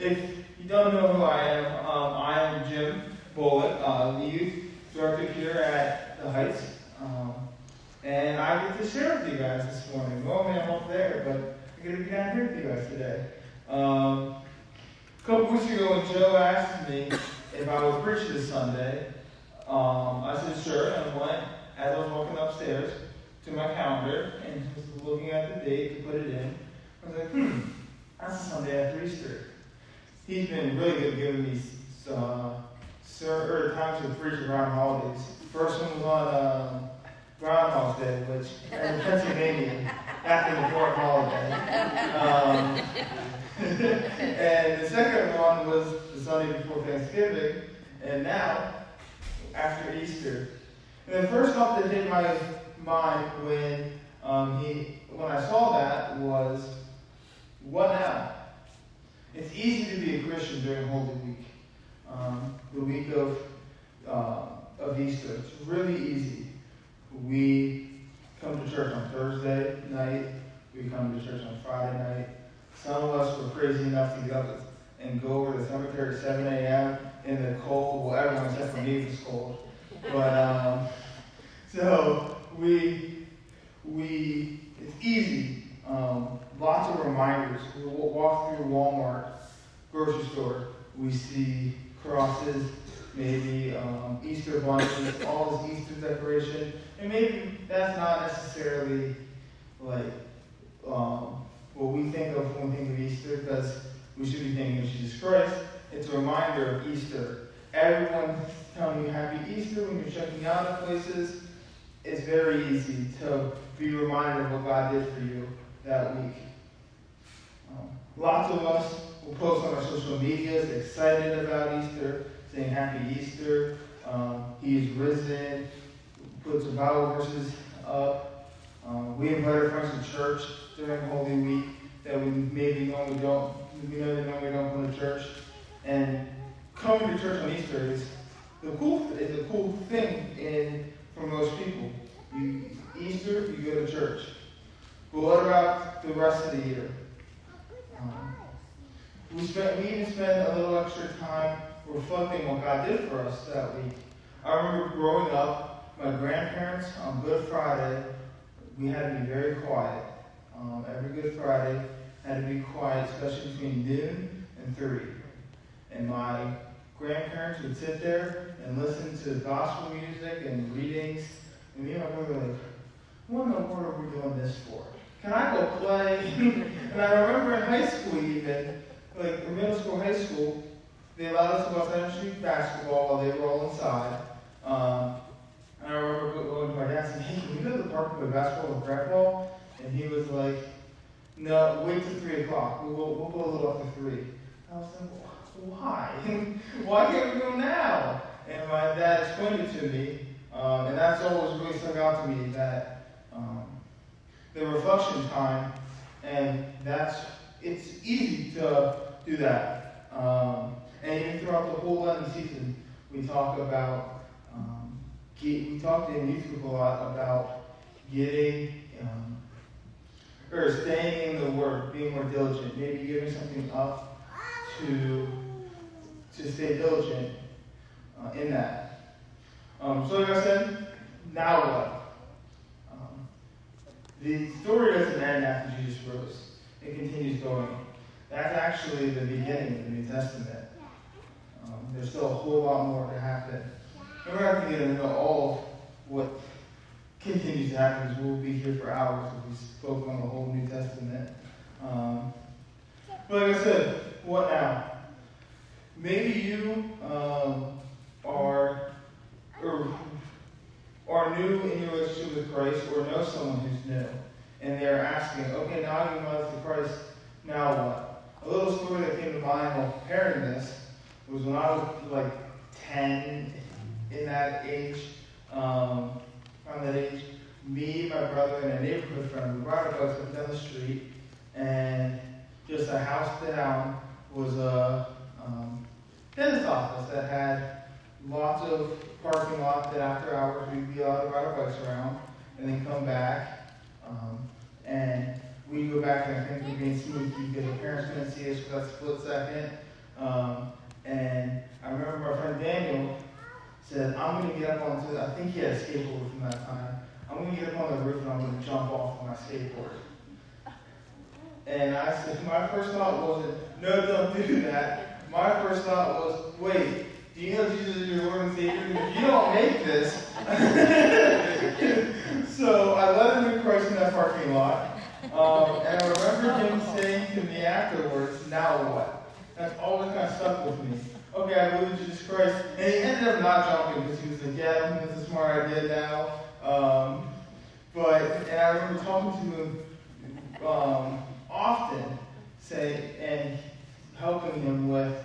If you don't know who I am Jim Bullock, the youth director here at the Heights. And I get to share with you guys this morning. Normally I'm up there, but I get to be down here with you guys today. A couple weeks ago when Joe asked me if I would preach this Sunday, I said sure, and I went as I was walking upstairs to my calendar and was looking at the date to put it in. I was like, that's a Sunday after Easter. He's been really good at giving me times to preach around holidays. First one was on Groundhog's Day, which in Pennsylvania, back in the fourth holiday. And the second one was the Sunday before Thanksgiving, and now after Easter. And the first thought that hit my mind when I saw that was, what now? It's easy to be a Christian during Holy Week, the week of Easter. It's really easy. We come to church on Thursday night. We come to church on Friday night. Some of us were crazy enough to get up and go over to the cemetery at 7 a.m. in the cold. Well, everyone except for me was cold. But so it's easy. Lots of reminders. We walk through Walmart, grocery store. We see crosses, maybe Easter bunches, all this Easter decoration. And maybe that's not necessarily like what we think of when we think of Easter, because we should be thinking of Jesus Christ. It's a reminder of Easter. Everyone telling you Happy Easter when you're checking out of places. It's very easy to be reminded of what God did for you that week. Lots of us will post on our social medias excited about Easter, saying Happy Easter, He is risen, put some Bible verses up. We invite our friends to church during Holy Week that we maybe normally don't. We know they normally don't go to church. And coming to church on Easter is a cool thing for most people. Easter, you go to church. But what about the rest of the year? We even spend a little extra time reflecting what God did for us that week. I remember growing up, my grandparents on Good Friday, we had to be very quiet. Every Good Friday had to be quiet, especially between noon and 3. And my grandparents would sit there and listen to gospel music and readings. And me and my brother were like, what in the world are we doing this for? Can I go play? And I remember in high school even, like in middle school, high school, they allowed us to go outside and shoot basketball while they were all inside. And I remember going to my dad and saying, hey, can we go to the park and play basketball with Grandpa? And he was like, no, wait till 3 o'clock. We'll go a little after 3. I was like, why? Why can't we go now? And my dad explained it to me, and that's always really stuck out to me, that the reflection time, and it's easy to do that. And even throughout the whole Lenten season, we talk about, we talked in youth group a lot about staying in the Word, being more diligent, maybe giving something up to stay diligent in that. So like I said, now what? The story doesn't end after Jesus rose. It continues going. That's actually the beginning of the New Testament. There's still a whole lot more to happen. And we're not going to get into all what continues to happen, because we'll be here for hours if we spoke on the whole New Testament. But like I said, what now? Maybe you are new in your relationship with Christ, or know someone who's new, and they're asking, okay, now you know the Christ, now what? A little story that came to mind while preparing this was when I was like 10, in that age, around that age, me, my brother, and a neighborhood friend, we rode our bikes up down the street, and just a house down was a dentist office that had lots of parking lot that after hours we'd be allowed to ride our bikes around and then come back. And we go back and I think we're being sneaky because the parents couldn't see us for that split second. And I remember my friend Daniel said, I'm going to get up onto, I think he had a skateboard from that time. I'm going to get up on the roof and I'm going to jump off my skateboard. And I said, my first thought wasn't, no, don't do that. My first thought was, wait, do you know Jesus is your Lord and Savior? If you don't make this. So I led him to Christ in that parking lot. And I remember him saying to me afterwards, now what? That's always kind of stuck with me. Okay, I believe in Jesus Christ. And he ended up not jumping because he was like, yeah, I think that's a smart idea now. And I remember talking to him often, and helping him with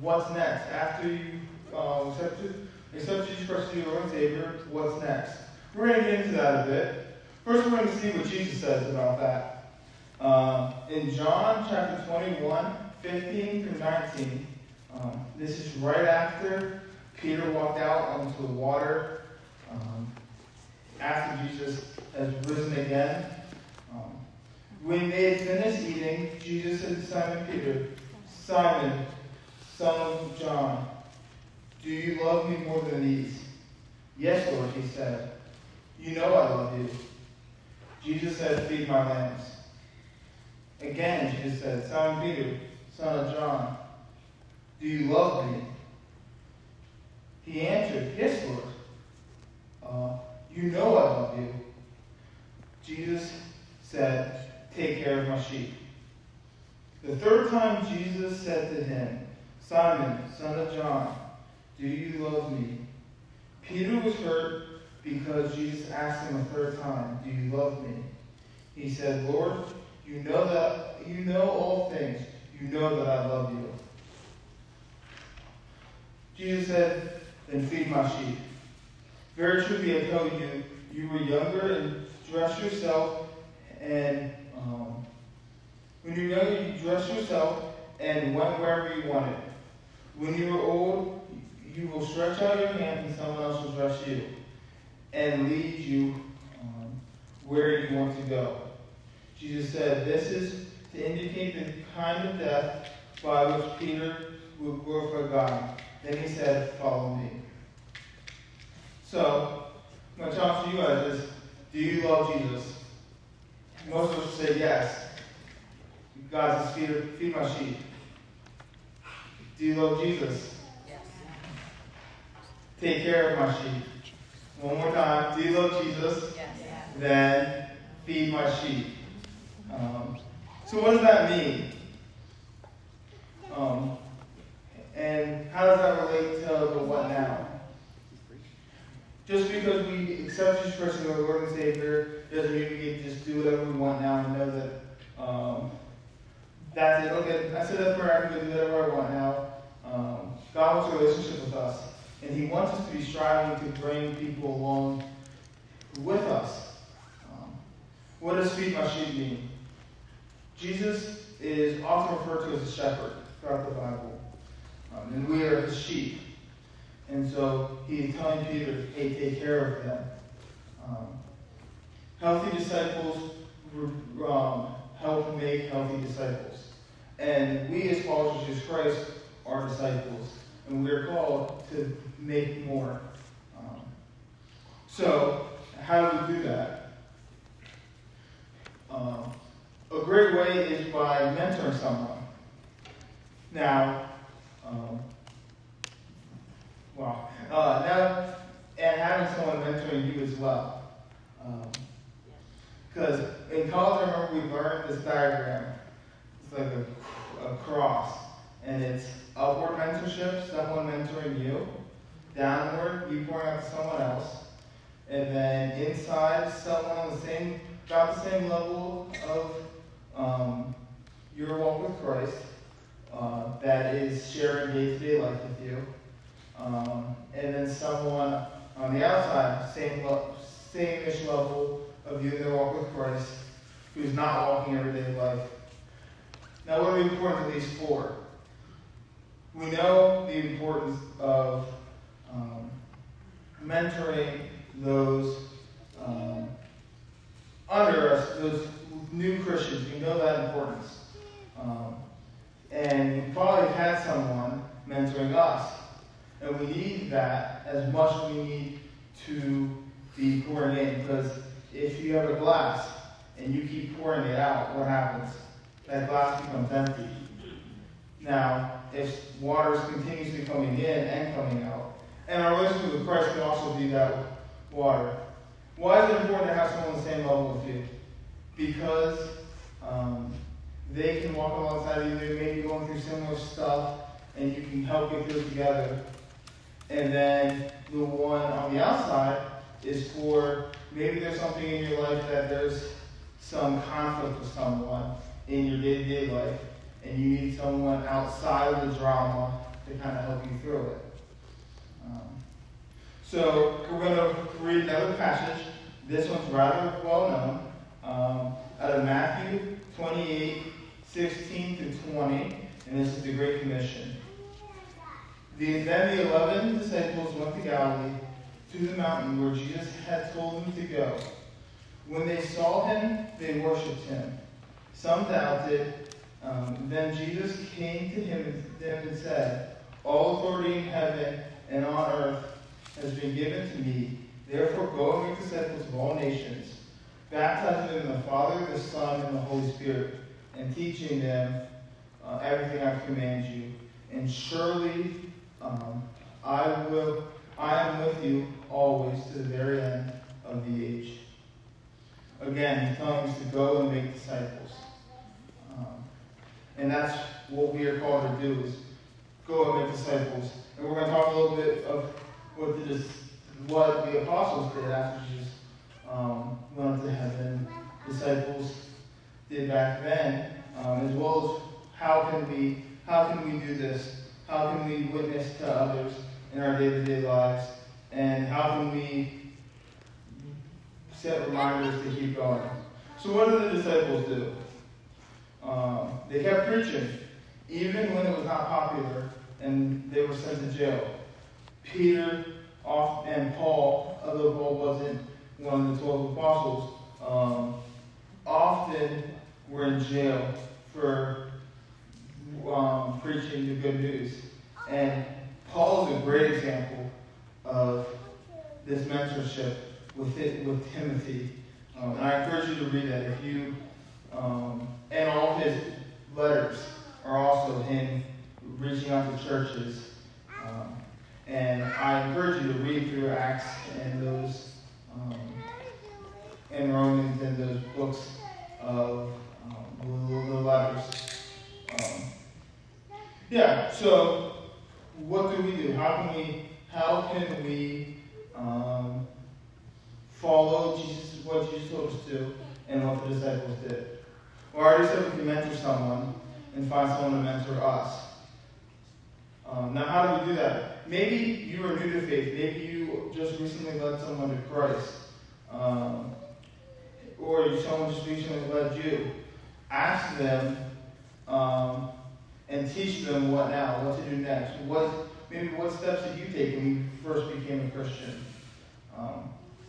what's next. After you accept Jesus Christ as your Lord and Savior, what's next? We're going to get into that a bit. First, we're going to see what Jesus says about that. In John chapter 21, 15 through 19, this is right after Peter walked out onto the water, after Jesus has risen again. When they had finished eating, Jesus said to Simon Peter, Simon, son of John, do you love me more than these? Yes, Lord, he said. You know I love you. Jesus said, feed my lambs. Again, Jesus said, Simon Peter, son of John, do you love me? He answered, yes, Lord. You know I love you. Jesus said, take care of my sheep. The third time Jesus said to him, Simon, son of John, do you love me? Peter was hurt because Jesus asked him a third time, do you love me? He said, Lord, you know all things. You know that I love you. Jesus said, then feed my sheep. Very truly I tell you, you were younger and dressed yourself, and when you were younger, you dressed yourself and went wherever you wanted. When you are old, you will stretch out your hand and someone else will dress you and lead you where you want to go. Jesus said, this is to indicate the kind of death by which Peter will glorify God. Then he said, follow me. So, my challenge to you guys is, do you love Jesus? Most of us say yes. God says, feed my sheep. Do you love Jesus? Yes. Take care of my sheep. One more time. Do you love Jesus? Yes. Then feed my sheep. So what does that mean? And how does that relate to the what now? Just because we accept Jesus Christ as our Lord and Savior doesn't mean we can just do whatever we want now and know that that's it. Okay, I said that prayer, I'm going to do whatever I want now. God wants a relationship with us. And He wants us to be striving to bring people along with us. What does feed my sheep mean? Jesus is often referred to as a shepherd throughout the Bible. And we are His sheep. And so He's telling Peter, hey, take care of them. Healthy disciples help make healthy disciples. And we as followers of Jesus Christ are disciples. And we are called to make more. So, how do we do that? A great way is by mentoring someone. Now, and having someone mentoring you as well. Because in college, I remember we learned this diagram. It's like a cross. And it's upward mentorship, someone mentoring you. Downward, you pouring out to someone else. And then inside, someone on about the same level of your walk with Christ that is sharing day-to-day life with you. And then someone on the outside, same-ish level of you in their walk with Christ, who's not walking everyday life. Now, what are the importance of these four? We know the importance of mentoring those under us, those new Christians, we know that importance. And we probably had someone mentoring us. And we need that as much as we need to be pouring in. Because if you have a glass and you keep pouring it out, what happens? That glass becomes empty. Now, if water is continuously coming in and coming out, and our relationship with Christ can also be that water. Why is it important to have someone on the same level with you? Because they can walk alongside of you. They may be going through similar stuff, and you can help get through it together. And then the one on the outside is for maybe there's something in your life that there's some conflict with someone in your day-to-day life, and you need someone outside of the drama to kind of help you through it. So we're going to read another passage. This one's rather well known. Out of Matthew 28, 16 to 20, and this is the Great Commission. Then the 11 disciples went to Galilee, to the mountain where Jesus had told them to go. When they saw him, they worshipped him. Some doubted. Then Jesus came to them and said, "All authority in heaven and on earth has been given to me. Therefore go and make disciples of all nations, baptizing them in the Father, the Son, and the Holy Spirit, and teaching them everything I've commanded you. And surely I am with you always to the very end of the age." Again, he's telling us to go and make disciples. And that's what we are called to do, is go and make disciples. And we're going to talk a little bit of what the apostles did after Jesus went up to heaven. Disciples did back then, as well as how can we do this? How can we witness to others in our day-to-day lives? And how can we set reminders to keep going? So what did the disciples do? They kept preaching, even when it was not popular and they were sent to jail. Peter and Paul, although Paul wasn't one of the 12 apostles, often were in jail for preaching the good news. And Paul is a great example of this mentorship with Timothy. And I encourage you to read that. If you and all of his letters are also him reaching out to churches. And I encourage you to read through Acts and those and Romans and those books of the letters. So what do we do? How can we follow Jesus, what Jesus told us to do, and what the disciples did? Well, I already said we can mentor someone and find someone to mentor us. Now, how do we do that? Maybe you are new to faith. Maybe you just recently led someone to Christ. Or someone just recently led you. Ask them and teach them what to do next. What steps did you take when you first became a Christian?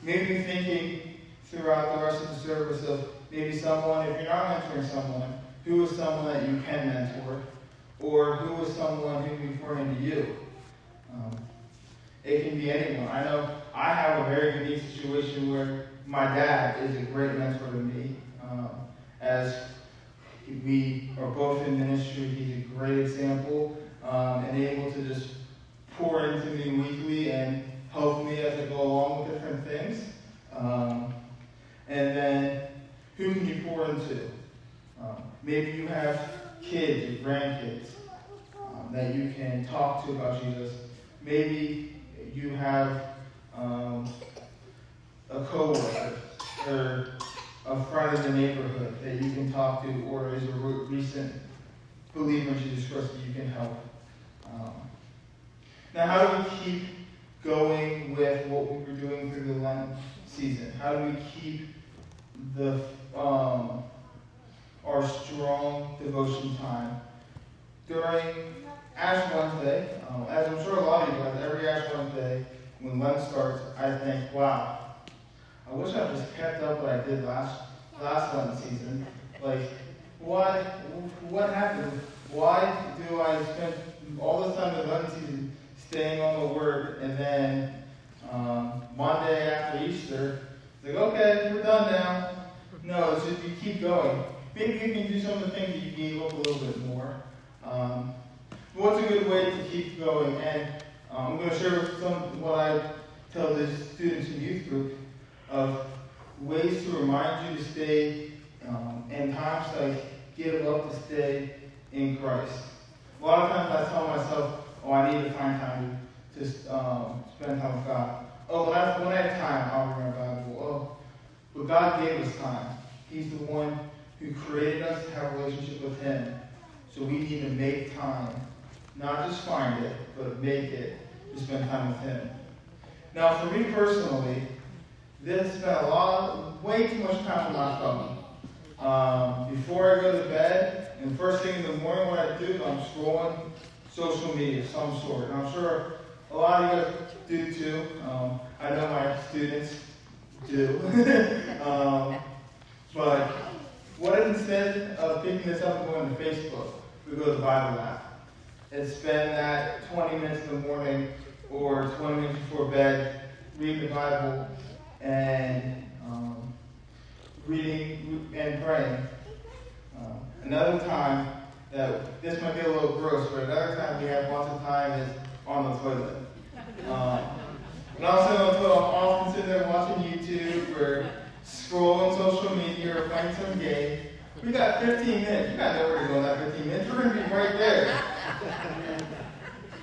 Maybe thinking throughout the rest of the service of maybe someone, if you're not mentoring someone, who is someone that you can mentor, or who is someone who can pour into you. It can be anyone. I know I have a very unique situation where my dad is a great mentor to me. As we are both in ministry, he's a great example and able to just pour into me weekly and help me as I go along with different things. And then, who can you pour into? Maybe you have kids or grandkids that you can talk to about Jesus. Maybe you have a coworker or a friend in the neighborhood that you can talk to, or is a recent believer in Jesus Christ that you can help. Now, how do we keep going with what we were doing through the Lent season? How do we keep our strong devotion time during Ash Wednesday? As I'm sure a lot of you guys, every Ash Wednesday when Lent starts, I think, wow, I wish I just kept up what I did last last Lenten season. Like, why? What happened? Why do I spend all this time in Lenten season staying on the Word, and then Monday after Easter, it's like, okay, we're done now. No, it's just you keep going. Maybe you can do some of the things that you gave up a little bit more. What's a good way to keep going? And I'm going to share what I tell the students in youth group of ways to remind you to stay in times like give up to stay in Christ. A lot of times I tell myself, oh, I need to find time to spend time with God. Oh, when I have time, I'll read my Bible. Oh, but God gave us time. He's the one who created us to have a relationship with Him. So we need to make time. Not just find it, but make it to spend time with Him. Now, for me personally, this has been way too much time on my phone. Before I go to bed, and first thing in the morning what I do is I'm scrolling social media of some sort. And I'm sure a lot of you guys do too. I know my students do. But what if instead of picking this up and going to Facebook, we go to the Bible app and spend that 20 minutes in the morning or 20 minutes before bed reading the Bible and reading and praying. Another time that this might be a little gross, but another time we have lots of time is on the toilet. When I'm sitting on the toilet, I'm often sitting there watching YouTube or scrolling social media or playing some game. We got 15 minutes. You got nowhere to go in that 15 minutes. We're going to be right there.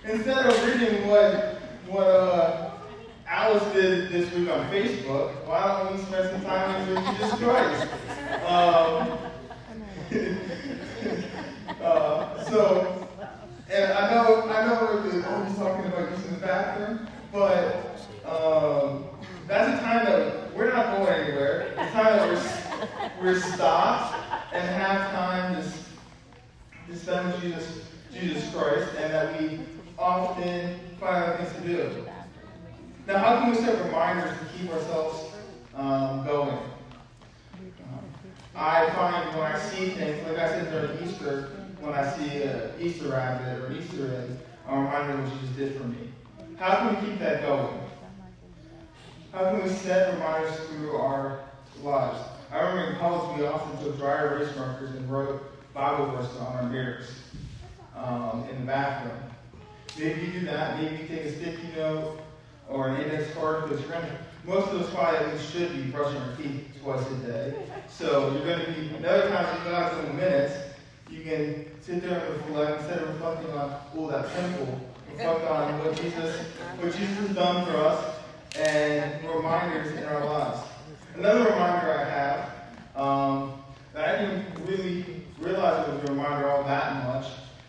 Instead of reading what Alice did this week on Facebook, why don't we spend some time with Jesus Christ? And I know we're always talking about using the bathroom, but that's a time that we're not going anywhere. It's time that we're stopped and have time to spend with Jesus Christ, and that we often find other things to do. Now, how can we set reminders to keep ourselves going? I find when I see things, like I said during Easter, when I see an Easter rabbit or an Easter egg, I'm reminded of what Jesus did for me. How can we keep that going? How can we set reminders through our lives? I remember in college we often took dry erase markers and wrote Bible verses on our mirrors in the bathroom. Maybe you do that. Maybe you take a sticky note or an index card, because most of us probably at least should be brushing our teeth twice a day. So you're going to be, another time you got some minutes, you can sit there and reflect, instead of reflecting on, that pimple, reflect on what Jesus has done for us, and reminders in our lives. Another reminder I have, that I didn't really realize it was a reminder all that much,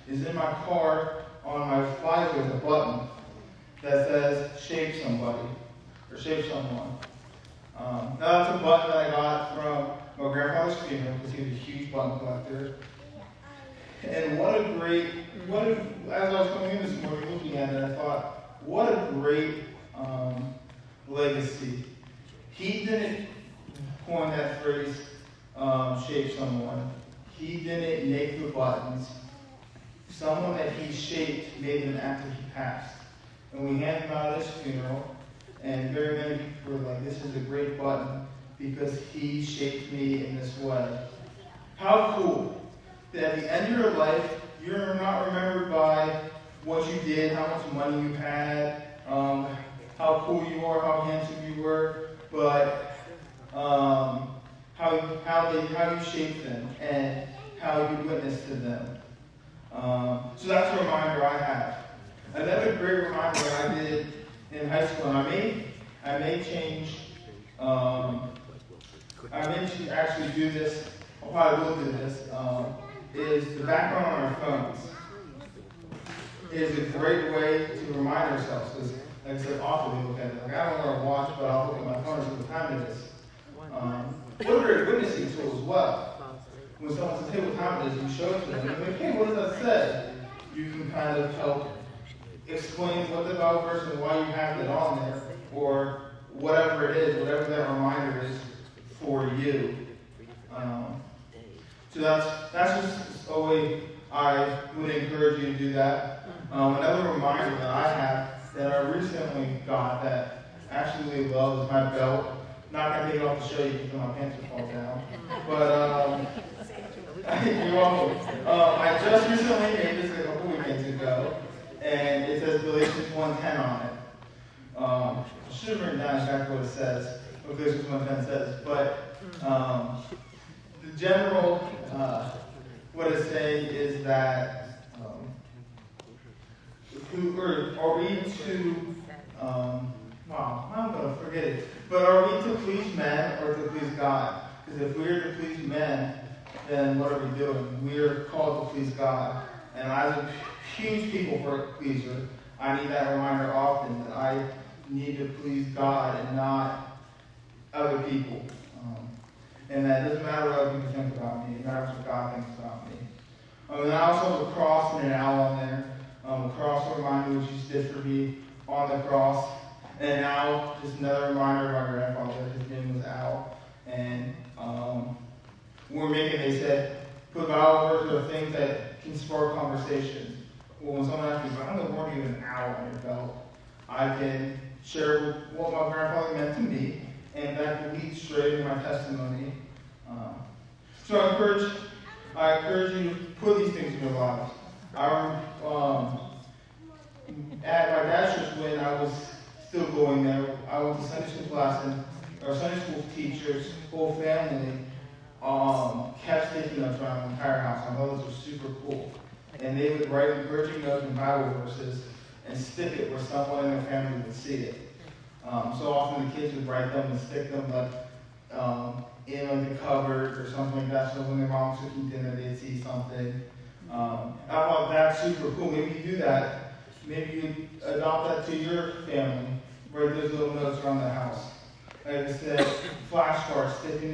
is in my car on my visor is a button that says shape somebody or shape someone. Now that's a button that I got from my grandfather's funeral because he was a huge button collector. And as I was coming in this morning looking at it, I thought, what a great legacy. He didn't coin that phrase, shape someone. He didn't make the buttons. Someone that he shaped made them after he passed. And we handed him out at his funeral, and very many people were like, this is a great button because he shaped me in this way. How cool that at the end of your life, you're not remembered by what you did, how much money you had, how cool you are, how handsome you were, but how you shaped them and how you witnessed to them. So that's a reminder I have. Another great reminder I did in high school, and I may change, actually do this, I'll probably will do this, is the background on our phones is a great way to remind ourselves, because like I said, often we look at it, like I don't wear a watch, but I'll look at my phone and see what time it is. What a great witnessing tool as well. When someone says, hey, what time it is, you show it to them, and they're like, hey, what does that say? You can kind of help explain what the Bible verse and why you have it on there, or whatever it is, whatever that reminder is for you. So that's just a way I would encourage you to do that. Another reminder that I have that I recently got that I actually really love is my belt. Not gonna take it off to show you because my pants will fall down. But you're welcome. I just recently made this a couple weekends ago, and it says Galatians 1:10 on it. I should have written down exactly what it says, what Galatians 1:10 says, but the general, what it's saying is that, are we to, wow, I'm going to forget it, but are we to please men or to please God? Because if we're to please men, then what are we doing? We are called to please God. And as a huge people pleaser, I need that reminder often that I need to please God and not other people. And that it doesn't matter what other people think about me, it matters what God thinks about me. And I also have a cross and an owl on there. A cross will remind me what Jesus did for me on the cross. And an owl, just another reminder of my grandfather. His name was Al. And they said, put Bible verses or things that can spark conversations. Well, when someone asks me, but I'm going to warn you an owl on your belt, I can share what my grandfather meant to me, and that will lead straight into my testimony. So I encourage you to put these things in your lives. At my dad's church, when I was still going there, I went to Sunday school class, and our Sunday school teachers, whole family, kept sticky notes around the entire house. I thought those were super cool. And they would write encouraging notes and Bible verses and stick it where someone in their family would see it. So often the kids would write them and stick them in like the cupboard or something like that, so when their mom's cooking dinner, they'd see something. I thought that's super cool. Maybe you do that. Maybe you adopt that to your family. Write those little notes around the house. Like I said, flashcards, sticking